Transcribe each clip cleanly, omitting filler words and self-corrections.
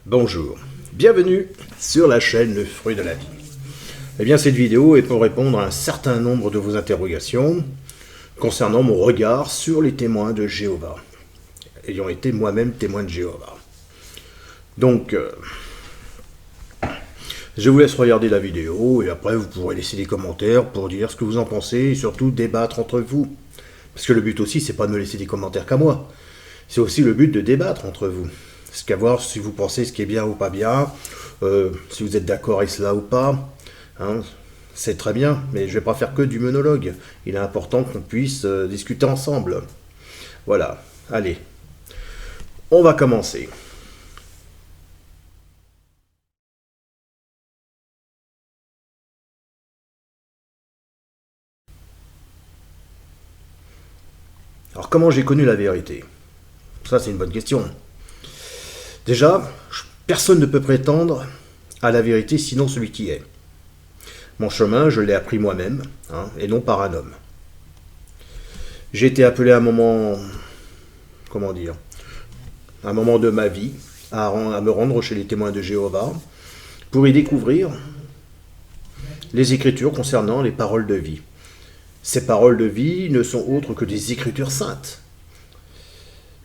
Bonjour, bienvenue sur la chaîne Le Fruit de la Vie. Eh bien, cette vidéo est pour répondre à un certain nombre de vos interrogations concernant mon regard sur les témoins de Jéhovah, ayant été moi-même témoin de Jéhovah. Donc, je vous laisse regarder la vidéo et après vous pourrez laisser des commentaires pour dire ce que vous en pensez et surtout débattre entre vous. Parce que le but aussi, c'est pas de me laisser des commentaires qu'à moi. C'est aussi le but de débattre entre vous. C'est qu'à voir si vous pensez ce qui est bien ou pas bien, si vous êtes d'accord avec cela ou pas. Hein, c'est très bien, mais je ne vais pas faire que du monologue. Il est important qu'on puisse discuter ensemble. Voilà, allez, on va commencer. Alors, comment j'ai connu la vérité? Ça, c'est une bonne question. Déjà, personne ne peut prétendre à la vérité sinon celui qui est. Mon chemin, je l'ai appris moi-même, et non par un homme. J'ai été appelé à un moment, un moment de ma vie, à me rendre chez les témoins de Jéhovah, pour y découvrir les Écritures concernant les paroles de vie. Ces paroles de vie ne sont autres que des Écritures saintes.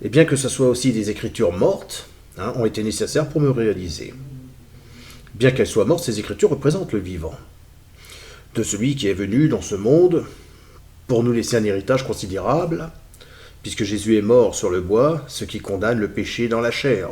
Et bien que ce soit aussi des Écritures mortes, ont été nécessaires pour me réaliser. Bien qu'elles soient mortes, ces Écritures représentent le vivant de celui qui est venu dans ce monde pour nous laisser un héritage considérable, puisque Jésus est mort sur le bois, ce qui condamne le péché dans la chair.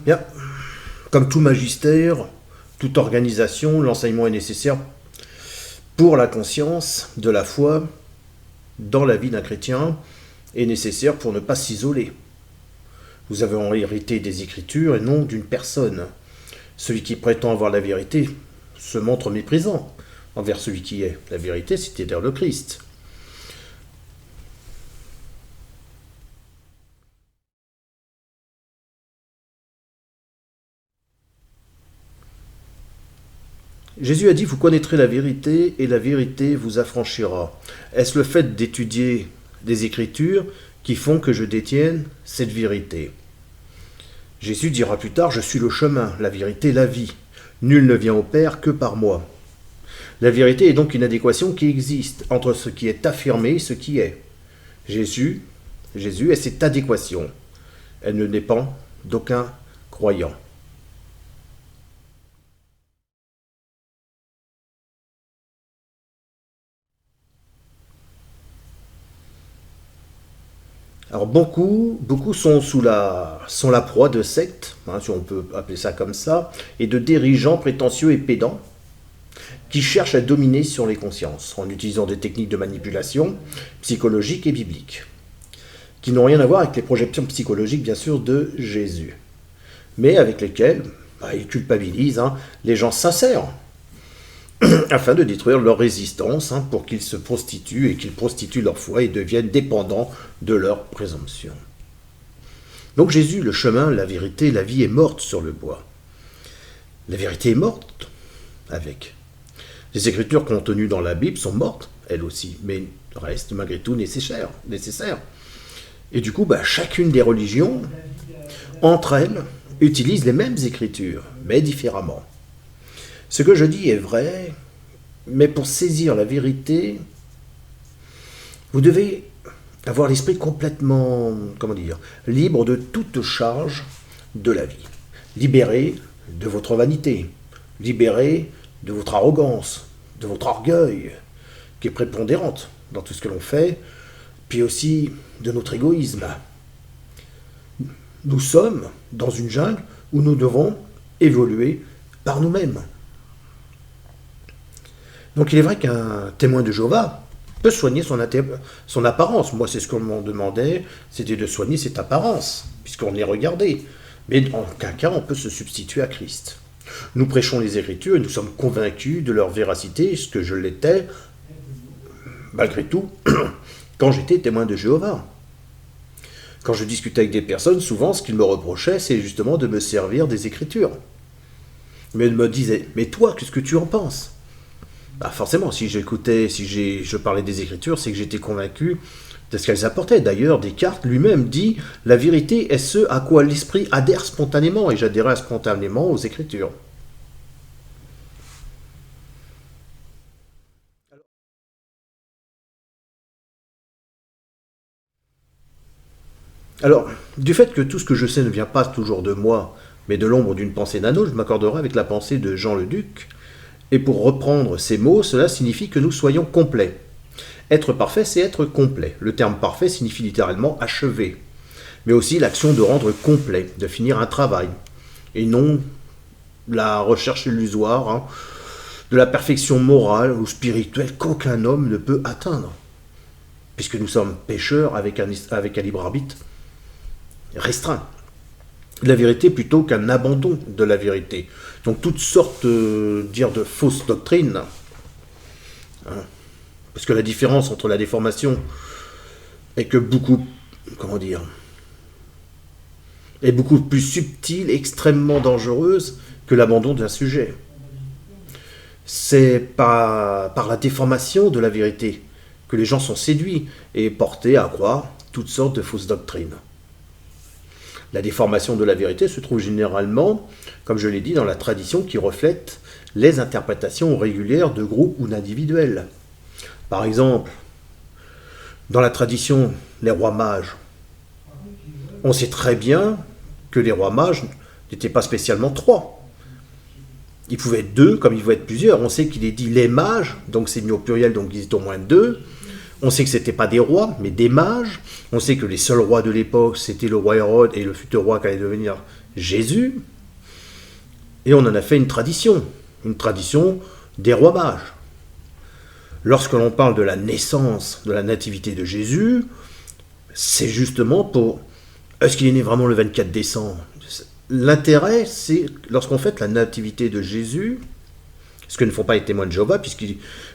Bien, comme tout magistère, toute organisation, l'enseignement est nécessaire pour la conscience de la foi dans la vie d'un chrétien est nécessaire pour ne pas s'isoler. Nous avons hérité des Écritures et non d'une personne. Celui qui prétend avoir la vérité se montre méprisant envers celui qui est. La vérité, c'est-à-dire le Christ. Jésus a dit, vous connaîtrez la vérité et la vérité vous affranchira. Est-ce le fait d'étudier des Écritures qui font que je détienne cette vérité? Jésus dira plus tard, je suis le chemin, la vérité, la vie. Nul ne vient au Père que par moi. La vérité est donc une adéquation qui existe entre ce qui est affirmé et ce qui est. Jésus est cette adéquation. Elle ne dépend d'aucun croyant. Alors beaucoup sont la proie de sectes, si on peut appeler ça comme ça, et de dirigeants prétentieux et pédants qui cherchent à dominer sur les consciences en utilisant des techniques de manipulation psychologique et biblique, qui n'ont rien à voir avec les projections psychologiques bien sûr de Jésus, mais avec lesquelles ils culpabilisent les gens sincères afin de détruire leur résistance pour qu'ils se prostituent et qu'ils prostituent leur foi et deviennent dépendants de leur présomption. Donc Jésus, le chemin, la vérité, la vie est morte sur le bois. La vérité est morte avec. Les Écritures contenues dans la Bible sont mortes, elles aussi, mais restent malgré tout nécessaires. Et du coup, chacune des religions, entre elles, utilise les mêmes Écritures, mais différemment. Ce que je dis est vrai, mais pour saisir la vérité, vous devez avoir l'esprit complètement, libre de toute charge de la vie. Libéré de votre vanité, libéré de votre arrogance, de votre orgueil, qui est prépondérante dans tout ce que l'on fait, puis aussi de notre égoïsme. Nous sommes dans une jungle où nous devons évoluer par nous-mêmes. Donc il est vrai qu'un témoin de Jéhovah peut soigner son apparence. Moi, c'est ce qu'on m'en demandait, c'était de soigner cette apparence, puisqu'on est regardé. Mais en aucun cas, on peut se substituer à Christ. Nous prêchons les Écritures et nous sommes convaincus de leur véracité, ce que je l'étais, malgré tout, quand j'étais témoin de Jéhovah. Quand je discutais avec des personnes, souvent, ce qu'ils me reprochaient, c'est justement de me servir des Écritures. Mais ils me disaient, mais toi, qu'est-ce que tu en penses ? Bah forcément, si j'écoutais, je parlais des Écritures, c'est que j'étais convaincu de ce qu'elles apportaient. D'ailleurs, Descartes lui-même dit la vérité est ce à quoi l'esprit adhère spontanément, et j'adhérais spontanément aux Écritures. Alors, du fait que tout ce que je sais ne vient pas toujours de moi, mais de l'ombre d'une pensée nano, je m'accorderai avec la pensée de Jean le Duc. Et pour reprendre ces mots, cela signifie que nous soyons complets. Être parfait, c'est être complet. Le terme parfait signifie littéralement achevé, mais aussi l'action de rendre complet, de finir un travail, et non la recherche illusoire de la perfection morale ou spirituelle qu'aucun homme ne peut atteindre, puisque nous sommes pécheurs avec un libre arbitre restreint. La vérité plutôt qu'un abandon de la vérité. Donc toutes sortes de fausses doctrines, hein, parce que la différence entre la déformation est que beaucoup, comment dire, est beaucoup plus subtile, extrêmement dangereuse que l'abandon d'un sujet. C'est par la déformation de la vérité que les gens sont séduits et portés à croire toutes sortes de fausses doctrines. La déformation de la vérité se trouve généralement, comme je l'ai dit, dans la tradition qui reflète les interprétations régulières de groupes ou d'individuels. Par exemple, dans la tradition des rois mages, on sait très bien que les rois mages n'étaient pas spécialement trois. Ils pouvaient être deux, comme ils pouvaient être plusieurs. On sait qu'il est dit les mages, donc c'est mis au pluriel, donc ils étaient au moins deux. On sait que ce n'étaient pas des rois, mais des mages. On sait que les seuls rois de l'époque, c'était le roi Hérode et le futur roi qui allait devenir Jésus. Et on en a fait une tradition des rois mages. Lorsque l'on parle de la naissance, de la nativité de Jésus, c'est justement pour... Est-ce qu'il est né vraiment le 24 décembre? L'intérêt, c'est lorsqu'on fête la nativité de Jésus, ce que ne font pas les témoins de Jéhovah, puisque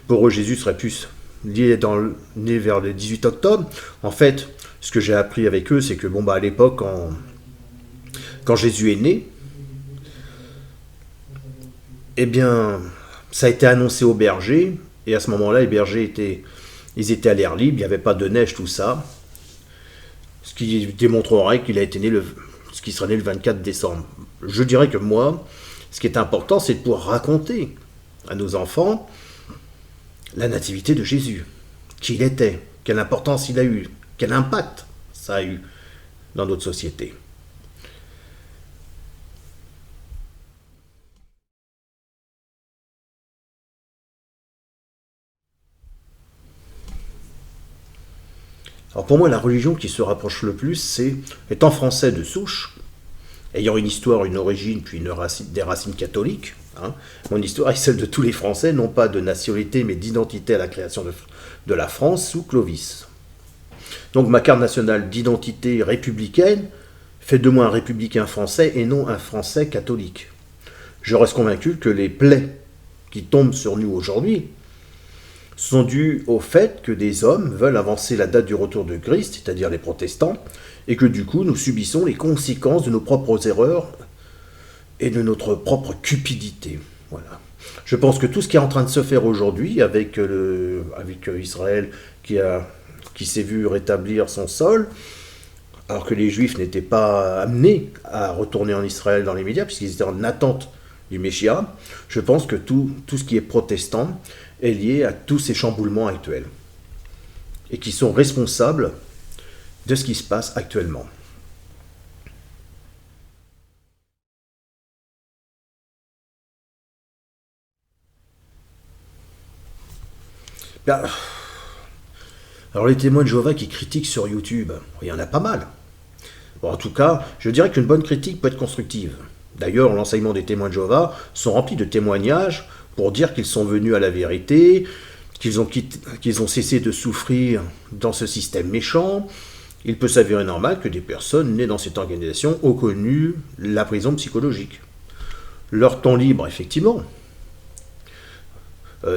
pour eux Jésus serait plus né vers le 18 octobre. En fait, ce que j'ai appris avec eux, c'est que à l'époque, quand Jésus est né, eh bien, ça a été annoncé aux bergers, et à ce moment-là, les bergers étaient à l'air libre, il n'y avait pas de neige, tout ça, ce qui démontrerait qu'il a été né ce qui serait né le 24 décembre. Je dirais que moi, ce qui est important, c'est de pouvoir raconter à nos enfants la nativité de Jésus, qui il était, quelle importance il a eu, quel impact ça a eu dans notre société. Alors pour moi, la religion qui se rapproche le plus, c'est, étant français de souche, ayant une histoire, une origine, puis des racines catholiques, mon histoire est celle de tous les Français, non pas de nationalité, mais d'identité à la création de la France sous Clovis. Donc ma carte nationale d'identité républicaine fait de moi un républicain français et non un français catholique. Je reste convaincu que les plaies qui tombent sur nous aujourd'hui sont dues au fait que des hommes veulent avancer la date du retour de Christ, c'est-à-dire les protestants, et que du coup nous subissons les conséquences de nos propres erreurs et de notre propre cupidité. Voilà. Je pense que tout ce qui est en train de se faire aujourd'hui avec Israël qui s'est vu rétablir son sol, alors que les Juifs n'étaient pas amenés à retourner en Israël dans les médias, puisqu'ils étaient en attente du Messia, je pense que tout ce qui est protestant est lié à tous ces chamboulements actuels, et qui sont responsables de ce qui se passe actuellement. Alors les témoins de Jéhovah qui critiquent sur YouTube, il y en a pas mal. Bon, en tout cas, je dirais qu'une bonne critique peut être constructive. D'ailleurs, l'enseignement des témoins de Jéhovah sont remplis de témoignages pour dire qu'ils sont venus à la vérité, qu'ils ont cessé de souffrir dans ce système méchant. Il peut s'avérer normal que des personnes nées dans cette organisation ont connu la prison psychologique. Leur temps libre, effectivement.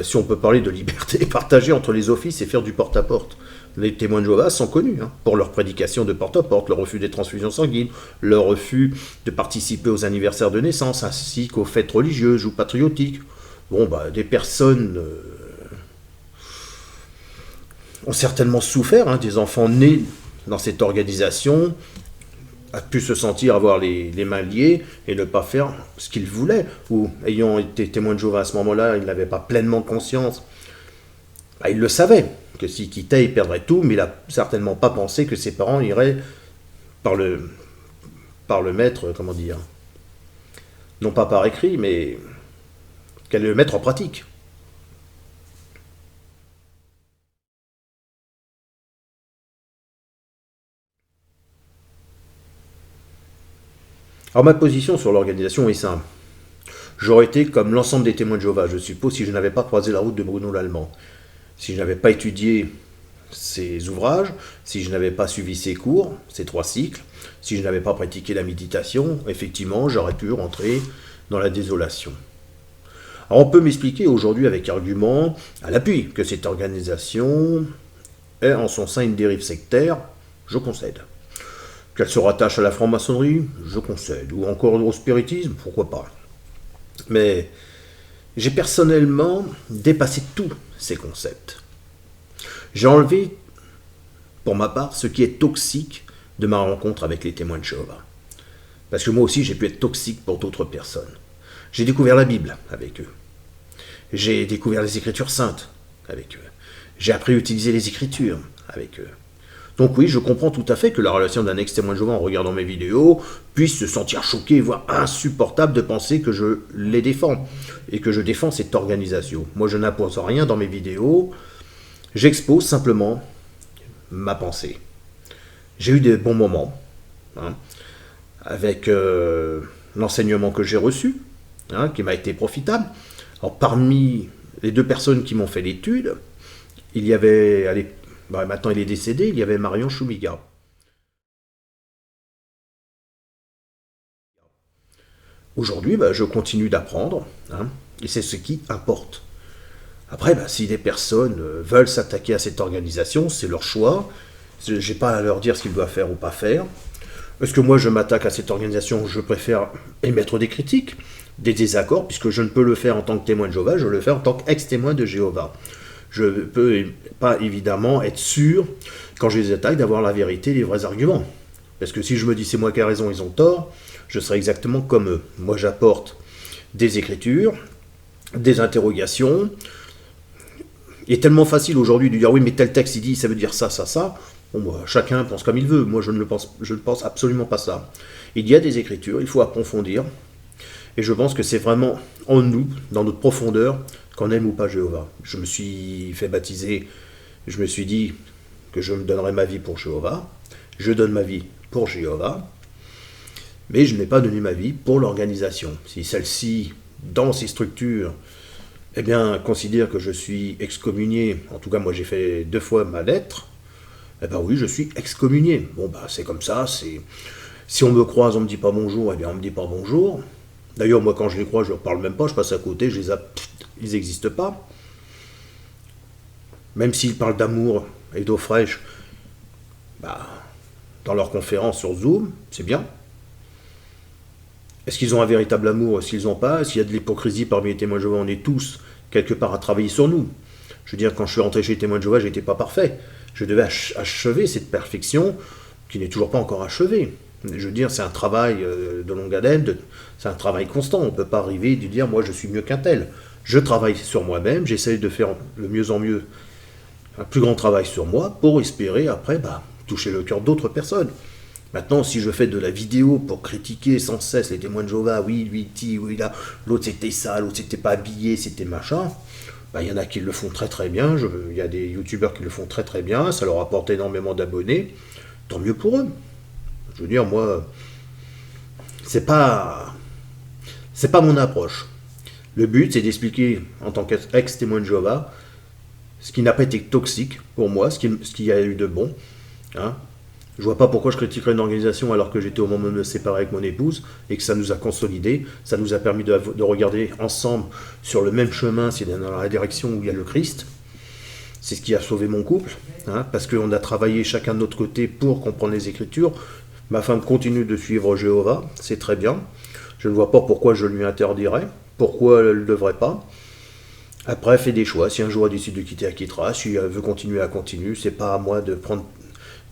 Si on peut parler de liberté partagée entre les offices et faire du porte-à-porte. Les témoins de Jéhovah sont connus pour leur prédication de porte-à-porte, leur refus des transfusions sanguines, leur refus de participer aux anniversaires de naissance, ainsi qu'aux fêtes religieuses ou patriotiques. Des personnes ont certainement souffert, hein, des enfants nés dans cette organisation, a pu se sentir avoir les mains liées et ne pas faire ce qu'ils voulaient, ou ayant été témoin de Jéhovah à ce moment-là, ils n'avaient pas pleinement conscience. Bah, il le savait, que s'il quittait, il perdrait tout, mais il n'a certainement pas pensé que ses parents iraient par le mettre, comment dire, non pas par écrit, mais qu'elle le mettre en pratique. Alors ma position sur l'organisation est simple. J'aurais été comme l'ensemble des témoins de Jéhovah, je suppose, si je n'avais pas croisé la route de Bruno Lallemand, si je n'avais pas étudié ses ouvrages, si je n'avais pas suivi ses cours, ses 3 cycles, si je n'avais pas pratiqué la méditation, effectivement, j'aurais pu rentrer dans la désolation. Alors on peut m'expliquer aujourd'hui avec argument, à l'appui, que cette organisation est en son sein une dérive sectaire, je concède. Qu'elle se rattache à la franc-maçonnerie, je concède. Ou encore au spiritisme, pourquoi pas. Mais j'ai personnellement dépassé tous ces concepts. J'ai enlevé, pour ma part, ce qui est toxique de ma rencontre avec les témoins de Jéhovah. Parce que moi aussi, j'ai pu être toxique pour d'autres personnes. J'ai découvert la Bible avec eux. J'ai découvert les Écritures saintes avec eux. J'ai appris à utiliser les Écritures avec eux. Donc oui, je comprends tout à fait que la relation d'un ex-témoin de Jéhovah en regardant mes vidéos puisse se sentir choqué, voire insupportable de penser que je les défends et que je défends cette organisation. Moi, je n'impose rien dans mes vidéos, j'expose simplement ma pensée. J'ai eu des bons moments, hein, avec l'enseignement que j'ai reçu, hein, qui m'a été profitable. Alors, parmi les 2 personnes qui m'ont fait l'étude, il y avait, maintenant il est décédé, il y avait Marion Choumiga. Aujourd'hui, je continue d'apprendre, hein, et c'est ce qui importe. Après, si des personnes veulent s'attaquer à cette organisation, c'est leur choix. Je n'ai pas à leur dire ce qu'ils doivent faire ou pas faire. Est-ce que moi je m'attaque à cette organisation? Je préfère émettre des critiques, des désaccords, puisque je ne peux le faire en tant que témoin de Jéhovah, je le fais en tant qu'ex-témoin de Jéhovah. Je ne peux pas évidemment être sûr, quand je les attaque, d'avoir la vérité, les vrais arguments. Parce que si je me dis c'est moi qui ai raison, ils ont tort, je serai exactement comme eux. Moi j'apporte des écritures, des interrogations. Il est tellement facile aujourd'hui de dire oui mais tel texte il dit ça veut dire ça, ça, ça. Bon, chacun pense comme il veut, moi je ne pense absolument pas ça. Il y a des écritures, il faut approfondir. Et je pense que c'est vraiment en nous, dans notre profondeur, qu'on aime ou pas Jéhovah. Je me suis fait baptiser, je me suis dit que je me donnerais ma vie pour Jéhovah. Je donne ma vie pour Jéhovah. Mais je n'ai pas donné ma vie pour l'organisation. Si celle-ci, dans ses structures, considère que je suis excommunié, en tout cas moi j'ai fait 2 fois ma lettre, oui, je suis excommunié. Bon, c'est comme ça, si on me croise, on me dit pas bonjour, on me dit pas bonjour. D'ailleurs, moi, quand je les croise, je leur parle même pas, je passe à côté, je les zappe, ils n'existent pas. Même s'ils parlent d'amour et d'eau fraîche, dans leur conférence sur Zoom, c'est bien. Est-ce qu'ils ont un véritable amour? Est-ce qu'ils n'ont pas? Est-ce qu'il y a de l'hypocrisie parmi les témoins de Jéhovah? On est tous, quelque part, à travailler sur nous. Je veux dire, quand je suis rentré chez les témoins de Jéhovah, je n'étais pas parfait. Je devais achever cette perfection qui n'est toujours pas encore achevée. Je veux dire, c'est un travail de longue haleine, c'est un travail constant. On ne peut pas arriver et dire, moi, je suis mieux qu'un tel. Je travaille sur moi-même, j'essaie de faire le mieux en mieux un plus grand travail sur moi pour espérer, après, toucher le cœur d'autres personnes. Maintenant, si je fais de la vidéo pour critiquer sans cesse les témoins de Jéhovah, oui, lui dit, oui, là, l'autre c'était ça, l'autre c'était pas habillé, c'était machin, il y en a qui le font très très bien, il y a des youtubeurs qui le font très très bien, ça leur apporte énormément d'abonnés, tant mieux pour eux. Je veux dire, moi, c'est pas mon approche. Le but, c'est d'expliquer, en tant qu'ex-témoin de Jéhovah, ce qui n'a pas été toxique pour moi, ce qu'il y a eu de bon. Hein. Je vois pas pourquoi je critiquerais une organisation alors que j'étais au moment de me séparer avec mon épouse et que ça nous a consolidés, ça nous a permis de regarder ensemble sur le même chemin, c'est dans la direction où il y a le Christ. C'est ce qui a sauvé mon couple, hein, parce qu'on a travaillé chacun de notre côté pour comprendre les Écritures. Ma femme continue de suivre Jéhovah, c'est très bien. Je ne vois pas pourquoi je lui interdirais, pourquoi elle ne le devrait pas. Après, elle fait des choix. Si un jour elle décide de quitter, elle quittera. Si elle veut continuer, elle continue. C'est pas à moi de prendre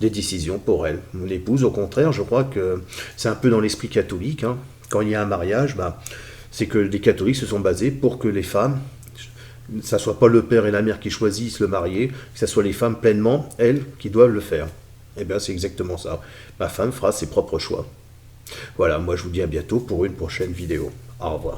des décisions pour elle. Mon épouse, au contraire, je crois que c'est un peu dans l'esprit catholique, hein. Quand il y a un mariage, bah, c'est que les catholiques se sont basés pour que les femmes, ça soit pas le père et la mère qui choisissent le marié, que ça soit les femmes pleinement, elles, qui doivent le faire. Et bien c'est exactement ça. Ma femme fera ses propres choix. Voilà, moi je vous dis à bientôt pour une prochaine vidéo. Au revoir.